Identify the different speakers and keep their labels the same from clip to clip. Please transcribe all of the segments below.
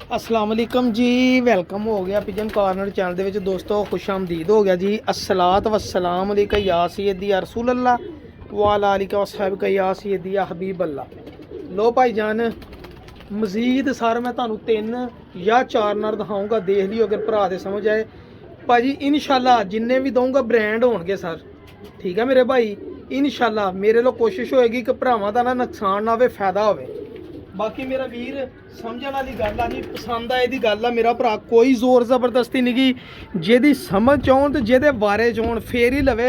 Speaker 1: अस्सलाम वालेकुम जी, वेलकम हो गया पिजन कॉर्नर चैनल दे विच दोस्तों, खुश आमदीद हो गया जी। अस्सलात वस्सलाम अलैका या सय्यदी या रसूल अल्लाह वाला आलिका वसहबिका या सय्यदी या हबीब अल्लाह। लो भाई जान, मजीद सर मैं तुहानू 3 या 4 नर दिखाऊँगा, देख लियो अगर भरा दे समझ आए भाजी। इंशाल्लाह जिन्ने भी दूँगा ब्रांड होणगे सर, ठीक है मेरे भाई। इंशाल्लाह मेरे लो कोशिश होएगी कि भरावां दा ना नुकसान ना होवे, फायदा होवे। बाकी मेरा वीर समझण वाली गल आ जी, पसंद आए दी गल आ मेरा भरा, कोई जोर जबरदस्ती नहीं गी। जेदी समझ आउण ते जेदे बारे च होण फेर ही लवे,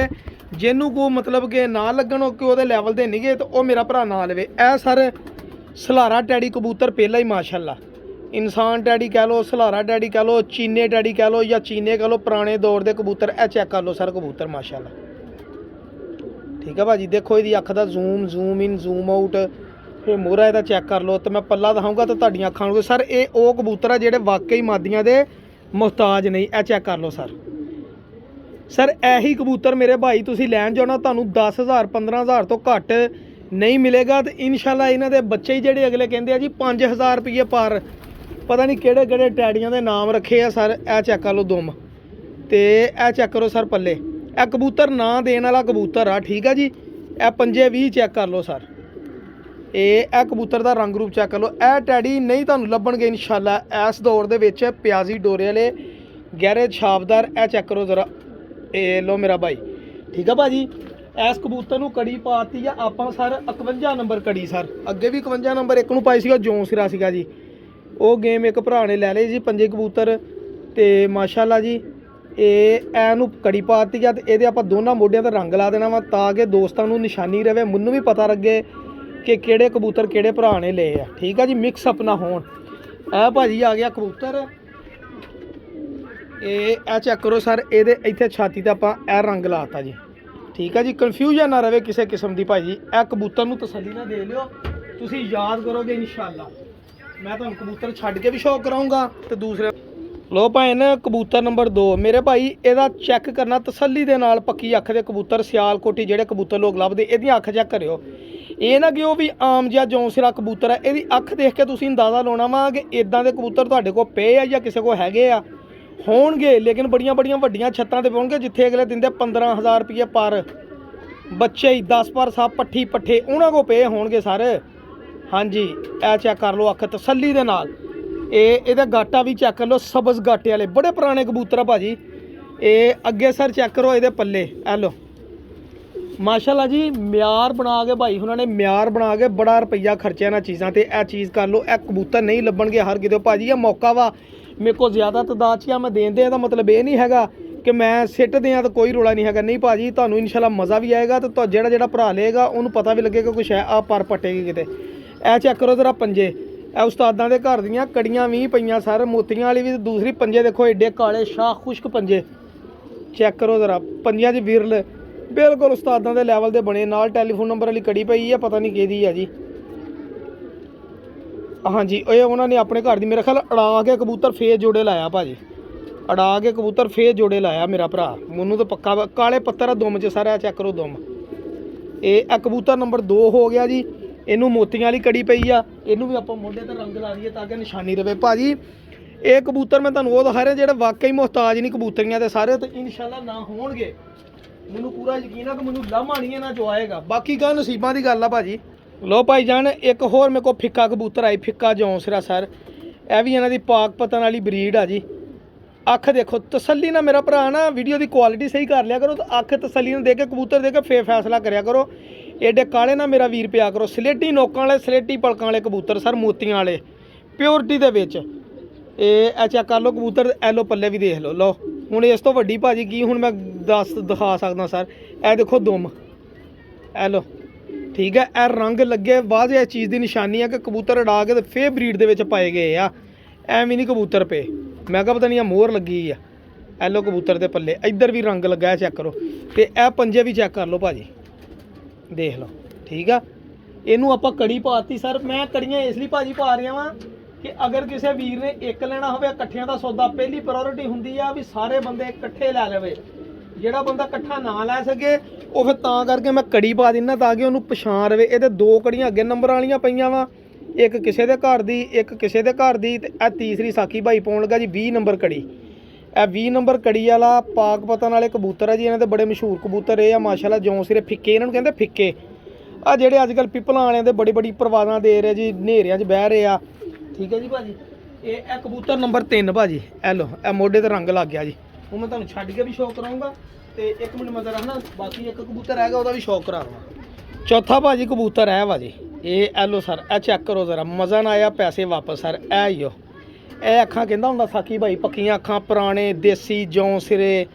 Speaker 1: जिन्नू को मतलब कि ना लगन कि ओहदे लैवल दे नहीं गए तो वह मेरा भरा ना लवे। ए सर सलारा टैडी कबूतर पहला ही माशाल्लाह, इंसान टैडी कह लो, सलारा टैडी कह लो, चीने टैडी कह लो या चीने कह लो, पुराने दौर के कबूतर। ए चेक कर लो सर कबूतर माशाल्लाह, ठीक है भाजी। देखो ये अख का zoom zoom in zoom out, ये मोहरा इहदा चेक कर लो। तो मैं पल्ला दिखाऊँगा तो तुहाडियां अखां नूं सर ये वो कबूतर आ जिहड़े वाकई मादियां दे मुहताज नहीं। ए चेक कर लो सर, सर यही कबूतर मेरे भाई तुसीं लैण जाओ ना, तुहानूं 10,000 15,000 तो घट नहीं मिलेगा। तो इंशाल्लाह इन्हां दे बच्चे ही जिहड़े अगले कहंदे आ जी 5,000 रुपये पर, पता नहीं किहड़े किहड़े टैडियां दे नाम रखे आ सर। ए चेक कर लो दुम, ते ए चेक करो सर पल्ले। ए कबूतर ना देने वाला कबूतर आ, ठीक है जी। ए पंजे भी चेक कर लो सर, ए कबूतर का रंग रूप चेक कर लो। ए टैडी नहीं तुहानूं लभणगे इंशाल्लाह इस दौर दे विच, प्याजी डोरे वाले गहरे छापदार। ए चेक करो जरा, ए लो मेरा भाई, ठीक है भाजी। इस कबूतर नूं कड़ी पाती आ आपां सर 51 नंबर कड़ी सर, अगे भी 51 नंबर एक नूं पाई सीगा, जौं सिरा सीगा जी। वो गेम एक भरा ने लै लए जी, 5 कबूतर ते माशाल्लाह जी। एनू कड़ी पाती आ ते इहदे आपां दोनों मोढियां ते रंग ला देना वा, ताकि दोस्तां नूं निशानी रहे, मैनूं भी पता लगे कि किहड़े कबूतर किहड़े भरा ने ले आ, ठीक है जी। मिक्स अपना होण। ए भाजी आ गया कबूतर, ए चेक करो सर, ये इत्थे छाती ते आपां ए रंग लाता जी, ठीक है जी। कन्फ्यूजन ना रहे किसी किस्म की भाजी। ए कबूतर नूं तसल्ली ना दे लियो, तुसीं याद करोगे इंशाल्लाह। मैं तुहानूं कबूतर छड्ड के भी शौक कराऊँगा तो दूसरे। लो भैन कबूतर नंबर 2 मेरे भाई, ਇਹਦਾ चेक करना तसल्ली दे नाल, पक्की अख दे कबूतर सियालकोटी ਜਿਹੜੇ कबूतर लोग ਲੱਭਦੇ, ਇਹਦੀਆਂ अख चेक करियो। ਇਹ ना कि ਉਹ भी आम ਜਿਹਾ ਜੌਂਸਿਰਾ कबूतर है, ਇਹਦੀ अख देख के ਤੁਸੀਂ अंदाज़ा ਲਾਉਣਾ ਵਾ कि इदां ਦੇ कबूतर ਤੁਹਾਡੇ ਕੋਲ ਪਏ ਆ ਜਾਂ ਕਿਸੇ ਕੋਲ ਹੈਗੇ ਆ ਹੋਣਗੇ। लेकिन बड़ियां बड़ियां ਵੱਡੀਆਂ ਛੱਤਾਂ ਤੇ ਪਾਉਣਗੇ ਜਿੱਥੇ ਅਗਲੇ ਦਿੰਦੇ 15,000 ਰੁਪਏ पर ਬੱਚੇ ਹੀ 10 पर साहब पट्ठी पट्ठे ਉਹਨਾਂ ਕੋਲ ਪਏ ਹੋਣਗੇ सर। हाँ जी, ਇਹ चेक कर लो अख तसल्ली दे नाल। ਇਹਦਾ ਗਾਟਾ भी चेक कर लो, सबज गाटे वाले बड़े पुराने कबूतर आ भाजी। ये अगे सर चेक करो ये पल्ले, ए लो माशाल्लाह जी। म्यार बना के भाई उन्होंने म्यार बना के बड़ा रुपया खर्चा इन्हां चीज़ों ते। ए चीज़ कर लो, ए कबूतर नहीं लभणगे हर किते भाजी। ये मौका वा मेरे को ज़्यादा तादाद च मैं देन दें, मतलब ये नहीं है कि मैं सिट दें तो कोई रोला नहीं है। नहीं भाजी, तुहानूं इंशाल्लाह मज़ा भी आएगा, तो जेड़ा जेड़ा भरा लेगा उन्होंने पता भी लगेगा कुछ है आ पर पट्टेगी किते। ए चेक करो जरा पंजे, उस्तादां दे घर दियां कड़ियां भी पईयां सर, मोतियां वाली भी। दूसरी पंजे देखो एडे काले शाह खुश्क पंजे, चेक करो जरा पंजियां च विरल बिल्कुल उस्तादां दे लैवल दे बने। नाल टैलीफोन नंबर वाली कड़ी पई है, पता नहीं किहदी है जी। हाँ जी, ये उन्होंने अपने घर दी मेरे ख्याल अड़ा के कबूतर फेर जोड़े लाया भाजी, अड़ा के कबूतर फेर जोड़े लाया मेरा भरा। मैनू तो पक्का काले पत्थर दुम च सारा चेक करो दुम। ये कबूतर नंबर 2 हो गया जी। इनू मोतियां वाली कड़ी पई आ, इनू भी आप मोढे ते रंग ला दीए ताकि निशानी रहे भाजी। ये कबूतर मैं तुहानूं वो दिखा रहा जिहड़े वाकई मुहताज नहीं कबूतरियां दे सारे, तो इंशाल्लाह ना होणगे। मैनूं पूरा यकीन है कि मैनूं लामा नहीं है ना जो आएगा, बाकी गल नसीबां दी गल आ भाजी। लो भाई जान, एक होर मेरे को फिक्का कबूतर आई, फिक्का जौंसरा सर। यह भी इन्हां दी पाक पतन वाली ब्रीड आ जी। अख देखो तसल्ली ना मेरा भरा ना, वीडियो की क्वालिटी सही कर लिया करो, तो अख तसल्ली ना दे के कबूतर दे के फिर फैसला करया करो। एडे काले ना मेरा वीर पिया करो, सलेटी नोकां वाले सलेटी पलकां वाले कबूतर सर, मोतियां वाले प्योरिटी दे विच। ए चेक कर लो कबूतर, एलो पल्ले भी देख लो। लो हुण इस तो वड्डी भाजी की हुण मैं दिखा सकदा सर। ए देखो दुम, ए लो ठीक है। ए रंग लगे वाज़े इस चीज़ की निशानी है कि कबूतर उड़ा के फिर ब्रीड दे विच पाए गए आ, एवें नहीं कबूतर पे। मैं कहा पता नहीं मोहर लगी है। ए लो कबूतर के पल्ले, इधर भी रंग लगा है, चेक करो। तो ए पंजे भी चेक कर लो भाजी, देख लो ठीक है। इनू आप कड़ी पाती सर। मैं कड़ियाँ इसलिए भाजी पा रहा वा कि अगर किसी वीर ने एक लेना हो इकट्ठियां का सौदा, पहली प्रायोरिटी होंगी आ भी सारे बंदे इकट्ठे लै लवे। ਜਿਹੜਾ ਬੰਦਾ ਇਕੱਠਾ ਨਾ ਲੈ ਸਕੇ ਉਹ ਫਿਰ ਤਾਂ ਕਰਕੇ ਮੈਂ ਕੜੀ ਪਾ ਦਿੰਦਾ ਤਾਂ ਕਿ ਉਹਨੂੰ ਪਛਾਣ ਰਵੇ। ਇਹਦੇ 2 ਕੜੀਆਂ ਅੱਗੇ ਨੰਬਰ ਵਾਲੀਆਂ ਪਈਆਂ ਵਾ, ਇੱਕ ਕਿਸੇ ਦੇ ਘਰ ਦੀ, ਇੱਕ ਕਿਸੇ ਦੇ ਘਰ ਦੀ, ਤੇ ਇਹ ਤੀਸਰੀ ਸਾਕੀ ਭਾਈ ਪਾਉਣ ਲੱਗਾ ਜੀ 20 ਨੰਬਰ ਕੜੀ। ਇਹ 20 ਨੰਬਰ ਕੜੀ ਵਾਲਾ ਪਾਕ ਪਤਨ ਵਾਲੇ ਕਬੂਤਰ ਆ ਜੀ। ਇਹਨਾਂ ਦੇ ਬੜੇ ਮਸ਼ਹੂਰ ਕਬੂਤਰ ਇਹ ਆ ਮਾਸ਼ਾਅੱਲਾ, ਜੌਂ ਸਿਰੇ ਫਿੱਕੇ, ਇਹਨਾਂ ਨੂੰ ਕਹਿੰਦੇ ਫਿੱਕੇ। ਆ ਜਿਹੜੇ ਅੱਜ ਕੱਲ੍ਹ ਪਿੱਪਲਾਂ ਵਾਲਿਆਂ ਦੇ ਬੜੀ ਬੜੀ ਪਰਵਾਜ਼ਾਂ ਦੇ ਰਹੇ ਜੀ, ਹਨੇਰਿਆਂ 'ਚ ਬਹਿ ਰਹੇ ਆ। ਠੀਕ ਹੈ ਜੀ ਭਾਜੀ। ਇਹ ਕਬੂਤਰ ਨੰਬਰ 3 ਭਾਜੀ। ਇਹ ਲੋ, ਇਹ ਮੋਢੇ ਤੇ ਰੰਗ ਲੱਗ ਗਿਆ ਜੀ। ਉਹ ਮੈਂ ਤੁਹਾਨੂੰ ਛੱਡ ਕੇ ਵੀ ਸ਼ੌਕ ਕਰਾਉਂਗਾ, ਤੇ ਇੱਕ ਮਿੰਟ ਮੈਂ ਜ਼ਰਾ ਨਾ ਬਾਕੀ ਇੱਕ ਕਬੂਤਰ ਹੈਗਾ ਉਹਦਾ ਵੀ ਸ਼ੌਕ ਕਰਾਉਣਾ। ਚੌਥਾ ਭਾਜੀ ਕਬੂਤਰ ਹੈ ਭਾਜੀ। ਇਹ ਐਲੋ ਸਰ, ਇਹ ਚੈੱਕ ਕਰੋ ਜ਼ਰਾ, ਮਜ਼ਾ ਨਾ ਆਇਆ ਪੈਸੇ ਵਾਪਸ ਸਰ। ਇਹ ਹੀ ਇਹ ਅੱਖਾਂ ਕਹਿੰਦਾ ਹੁੰਦਾ ਸਾਕੀ ਭਾਈ, ਪੱਕੀਆਂ ਅੱਖਾਂ, ਪੁਰਾਣੇ ਦੇਸੀ ਜੌਂ ਸਿਰੇ,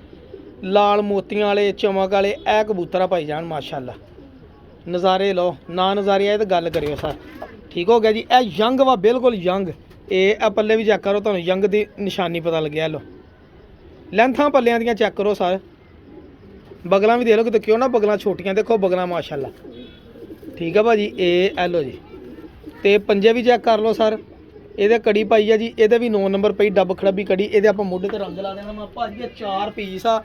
Speaker 1: ਲਾਲ ਮੋਤੀਆਂ ਵਾਲੇ, ਚਮਕ ਵਾਲੇ, ਇਹ ਕਬੂਤਰ ਆ ਭਾਈ ਜਾਨ ਮਾਸ਼ਾਅੱਲਾ। ਨਜ਼ਾਰੇ ਲਓ, ਨਾ ਨਜ਼ਾਰੇ ਆਏ ਤਾਂ ਗੱਲ ਕਰਿਓ ਸਰ। ਠੀਕ ਹੋ ਗਿਆ ਜੀ। ਇਹ ਯੰਗ ਵਾ, ਬਿਲਕੁਲ ਯੰਗ। ਇਹ ਪੱਲੇ ਵੀ ਚੈੱਕ ਕਰੋ, ਤੁਹਾਨੂੰ ਯੰਗ ਦੀ ਨਿਸ਼ਾਨੀ ਪਤਾ ਲੱਗਿਆ। ਲੋ ਲੈਂਥਾਂ ਪੱਲਿਆਂ ਦੀਆਂ ਚੈੱਕ ਕਰੋ ਸਰ। ਬਗਲਾਂ ਵੀ ਦੇ ਲਓ ਕਿਤੇ, ਕਿਉਂ ਨਾ ਬਗਲਾਂ ਛੋਟੀਆਂ, ਦੇਖੋ ਬਗਲਾਂ ਮਾਸ਼ਾਅੱਲਾ। ਠੀਕ ਆ ਭਾਜੀ। ਇਹ ਐਲੋ ਜੀ। ਤੇ ਪੰਜੇ ਵੀ ਚੈੱਕ ਕਰ ਲਓ ਸਰ। ਇਹਦੇ ਕੜੀ ਪਾਈ ਆ ਜੀ, ਇਹਦੇ ਵੀ 9 ਨੰਬਰ ਪਈ, ਡੱਬ ਖੜੱਬੀ ਕੜੀ। ਇਹਦੇ ਆਪਾਂ ਮੋਢੇ ਤੇ ਰੰਗ ਲਾ ਦੇਣਾ। ਮੈਂ ਭਾਜੀ ਇਹ 4 ਪੀਸ ਆ।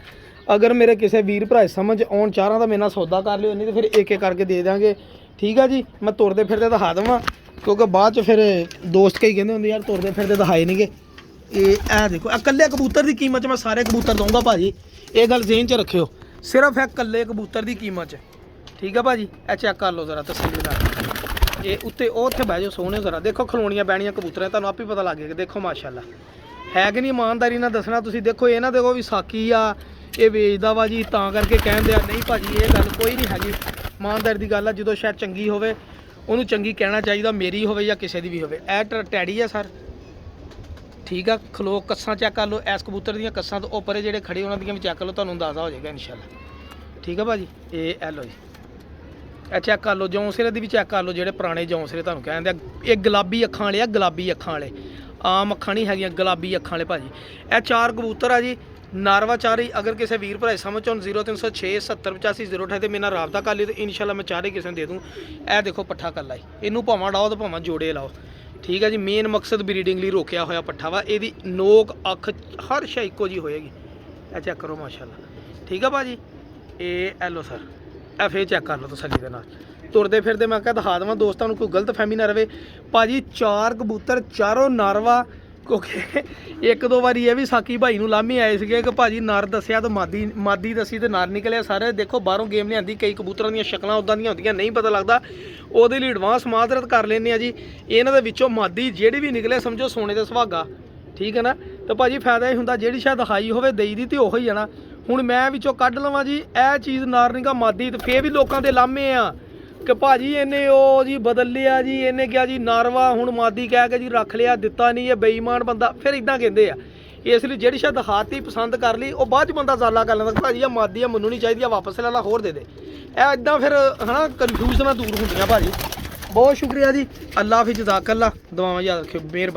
Speaker 1: ਅਗਰ ਮੇਰੇ ਕਿਸੇ ਵੀਰ ਭਰਾ ਸਮਝ ਆਉਣ ਚਾਹਾਂ ਤਾਂ ਮੇਰੇ ਨਾਲ ਸੌਦਾ ਕਰ ਲਿਓ, ਨਹੀਂ ਤਾਂ ਫਿਰ ਇੱਕ ਇੱਕ ਕਰਕੇ ਦੇ ਦਾਂਗੇ। ਠੀਕ ਆ ਜੀ। ਮੈਂ ਤੁਰਦੇ ਫਿਰਦੇ ਦਿਖਾ ਦੇਵਾਂ, ਕਿਉਂਕਿ ਬਾਅਦ 'ਚ ਫਿਰ ਦੋਸਤ ਕਈ ਕਹਿੰਦੇ ਹੁੰਦੇ ਯਾਰ ਤੁਰਦੇ ਫਿਰਦੇ ਦਿਖਾਏ ਨਹੀਂਗੇ। ਇਹ ਦੇਖੋ, ਇਕੱਲੇ ਕਬੂਤਰ ਦੀ ਕੀਮਤ 'ਚ ਮੈਂ ਸਾਰੇ ਕਬੂਤਰ ਦਊਂਗਾ ਭਾਜੀ, ਇਹ ਗੱਲ ਜ਼ਿਹਨ 'ਚ ਰੱਖਿਓ। ਸਿਰਫ ਇਹ ਇਕੱਲੇ ਕਬੂਤਰ ਦੀ ਕੀਮਤ 'ਚ। ਠੀਕ ਆ ਭਾਜੀ। ਇਹ ਚੈੱਕ ਕਰ ਲਓ ਜ਼ਰਾ ਤਸੱਲੀ ਨਾਲ। ਇਹ ਉੱਤੇ ਉਹ ਉੱਥੇ ਬਹਿ ਜਾਓ ਸੋਹਣੇ ਜ਼ਰਾ, ਦੇਖੋ ਖਲੋਣੀਆਂ ਬਹਿਣੀਆਂ ਕਬੂਤਰਾਂ, ਤੁਹਾਨੂੰ ਆਪੇ ਪਤਾ ਲੱਗ ਜਾਏਗਾ। ਦੇਖੋ ਮਾਸ਼ਾਅੱਲਾ ਹੈ ਕਿ ਨਹੀਂ, ਇਮਾਨਦਾਰੀ ਨਾਲ ਦੱਸਣਾ ਤੁਸੀਂ। ਦੇਖੋ ਇਹ ਨਾ ਦੇਖੋ ਵੀ ਸਾਕੀ ਆ, ਇਹ ਵੇਚਦਾ ਵਾ ਜੀ ਤਾਂ ਕਰਕੇ ਕਹਿੰਦੇ ਆ, ਨਹੀਂ ਭਾਜੀ ਇਹ ਗੱਲ ਕੋਈ ਨਹੀਂ ਹੈਗੀ। ਇਮਾਨਦਾਰੀ ਦੀ ਗੱਲ ਆ, ਜਦੋਂ ਸ਼ਾਇਦ ਚੰਗੀ ਹੋਵੇ ਉਹਨੂੰ ਚੰਗੀ ਕਹਿਣਾ ਚਾਹੀਦਾ, ਮੇਰੀ ਹੋਵੇ ਜਾਂ ਕਿਸੇ ਦੀ ਵੀ ਹੋਵੇ। ਇਹ ਟੈਡੀ ਆ ਸਰ। ਠੀਕ ਆ। ਖਲੋ, ਕੱਸਾਂ ਚੈੱਕ ਕਰ ਲਓ। ਇਸ ਕਬੂਤਰ ਦੀਆਂ ਕੱਸਾਂ ਤੋਂ ਉੱਪਰ ਜਿਹੜੇ ਖੜੇ ਉਹਨਾਂ ਦੀਆਂ ਵੀ ਚੈੱਕ ਲਓ, ਤੁਹਾਨੂੰ ਅੰਦਾਜ਼ਾ ਹੋ ਜਾਏਗਾ ਇਨਸ਼ਾਅੱਲਾ। ਠੀਕ ਆ ਭਾਜੀ। ਇਹ ਐਲੋ ਜੀ। ਇਹ ਚੈੱਕ ਕਰ ਲਓ, ਜੌਂਸਿਰੇ ਦੀ ਵੀ ਚੈੱਕ ਕਰ ਲਓ, ਜਿਹੜੇ ਪੁਰਾਣੇ ਜੌਂਸਿਰੇ ਤੁਹਾਨੂੰ ਕਹਿੰਦੇ ਆ। ਇਹ ਗੁਲਾਬੀ ਅੱਖਾਂ ਵਾਲੇ ਆ, ਗੁਲਾਬੀ ਅੱਖਾਂ ਵਾਲੇ, ਆਮ ਅੱਖਾਂ ਨਹੀਂ ਹੈਗੀਆਂ, ਗੁਲਾਬੀ ਅੱਖਾਂ ਵਾਲੇ ਭਾਜੀ। ਇਹ 4 ਕਬੂਤਰ ਆ ਜੀ, ਨਾਰਵਾ ਚਾਰੇ। ਅਗਰ ਕਿਸੇ ਵੀਰ ਭਰਾ ਸਮਝ ਆਉਣ 0306 70 85 028 ਤੇ ਮੇਰੇ ਨਾਲ ਰਾਬਤਾ ਕਰ ਲਿਓ, ਤੇ ਇਨਸ਼ਾਅੱਲਾ ਮੈਂ ਚਾਰੇ ਕਿਸੇ ਨੂੰ ਦੇ ਦੂੰ। ਇਹ ਦੇਖੋ ਪੱਠਾ ਕੱਲਾ ਹੀ, ਇਹਨੂੰ ਭਾਵਾਂ ਡਾਓ ਤੇ ਭਾਵਾਂ ਜੋੜੇ ਲਾਓ। ਠੀਕ ਹੈ ਜੀ। ਮੇਨ ਮਕਸਦ ਬਰੀਡਿੰਗ ਲਈ ਰੋਕਿਆ ਹੋਇਆ ਪੱਠਾ ਵਾ। ਇਹਦੀ ਨੋਕ, ਅੱਖ, ਹਰ ਸ਼ੈ ਇੱਕੋ ਜੀ ਹੋਏਗੀ। ਇਹ ਚੈੱਕ ਕਰੋ ਮਾਸ਼ਾਅੱਲਾ। ਠੀਕ ਆ ਭਾਜੀ। ਇਹ ਐਲੋ ਸਰ। ਇਹ ਫੇਰ ਚੈੱਕ ਕਰ ਲਓ ਤਸੱਲੀ ਦੇ ਨਾਲ। ਤੁਰਦੇ ਫਿਰਦੇ ਮੈਂ ਕਿਹਾ ਦਿਖਾ ਦੇਵਾਂ ਦੋਸਤਾਂ ਨੂੰ, ਕੋਈ ਗਲਤ ਫਹਿਮੀ ਨਾ ਰਵੇ ਭਾਜੀ। 4 ਕਬੂਤਰ, ਚਾਰੋਂ ਨਾਰਵਾ। ਕਿਉਂਕਿ ਇੱਕ ਦੋ ਵਾਰੀ ਇਹ ਵੀ ਸਾਕੀ ਭਾਈ ਨੂੰ ਲਾਮੇ ਆਏ ਸੀਗੇ ਕਿ ਭਾਜੀ ਨਰ ਦੱਸਿਆ ਤਾਂ ਮਾਦੀ ਦੱਸੀ ਤੇ ਨਰ ਨਿਕਲਿਆ। ਸਾਰੇ ਦੇਖੋ ਬਾਹਰੋਂ ਗੇਮ ਲਿਆਂਦੀ, ਕਈ ਕਬੂਤਰਾਂ ਦੀਆਂ ਸ਼ਕਲਾਂ ਉੱਦਾਂ ਦੀਆਂ ਹੁੰਦੀਆਂ, ਨਹੀਂ ਪਤਾ ਲੱਗਦਾ। ਉਹਦੇ ਲਈ ਐਡਵਾਂਸ ਮਾਜ਼ਰਤ ਕਰ ਲੈਂਦੇ ਆ ਜੀ। ਇਹਨਾਂ ਦੇ ਵਿੱਚੋਂ ਮਾਦੀ ਜਿਹੜੀ ਵੀ ਨਿਕਲੇ ਸਮਝੋ ਸੋਨੇ ਦਾ ਸੁਹਾਗਾ। ਠੀਕ ਹੈ ਨਾ। ਤਾਂ ਭਾਜੀ ਫਾਇਦਾ ਇਹ ਹੁੰਦਾ, ਜਿਹੜੀ ਸ਼ਾਇਦ ਹਾਈ ਹੋਵੇ ਦੇਈ ਦੀ ਤੇ ਉਹੀ ਜਾਣਾ। ਹੁਣ ਮੈਂ ਵਿੱਚੋਂ ਕੱਢ ਲਵਾਂ ਜੀ ਇਹ ਚੀਜ਼ ਨਰ ਨਿਗਾ ਮਾਦੀ, ਤੇ ਫੇਰ ਵੀ ਲੋਕਾਂ ਦੇ ਲਾਮੇ ਆ ਕਿ ਭਾਜੀ ਇਹਨੇ ਉਹ ਜੀ ਬਦਲ ਲਿਆ ਜੀ, ਇਹਨੇ ਕਿਹਾ ਜੀ ਨਾਰਵਾ ਹੁਣ ਮਾਦੀ ਕਹਿ ਕੇ ਜੀ ਰੱਖ ਲਿਆ, ਦਿੱਤਾ ਨਹੀਂ, ਇਹ ਬੇਈਮਾਨ ਬੰਦਾ, ਫਿਰ ਇਦਾਂ ਕਹਿੰਦੇ ਆ। ਇਸ ਲਈ ਜਿਹੜੀ ਸ਼ਾਇਦ ਦਿਖਾਤੀ ਪਸੰਦ ਕਰ ਲਈ, ਉਹ ਬਾਅਦ 'ਚ ਬੰਦਾ ਜ਼ਾਲਾ ਕਰ ਲੈਂਦਾ ਭਾਜੀ ਆ ਮਾਦੀ ਆ, ਮੈਨੂੰ ਨਹੀਂ ਚਾਹੀਦੀ ਆ, ਵਾਪਸ ਲੈ ਲਾ, ਹੋਰ ਦੇ ਇਹ ਇਦਾਂ ਫਿਰ ਹਨਾ ਕਨਫਿਊਜ਼ਨਾਂ ਦੂਰ ਹੁੰਦੀਆਂ ਭਾਜੀ। ਬਹੁਤ ਸ਼ੁਕਰੀਆ ਜੀ। ਅੱਲਾ ਹਾਫਿਜ਼, ਜਜ਼ਾਕੱਲਾ, ਦੁਆਵਾਂ ਯਾਦ ਰੱਖਿਓ, ਮਿਹਰਬਾਨੀ।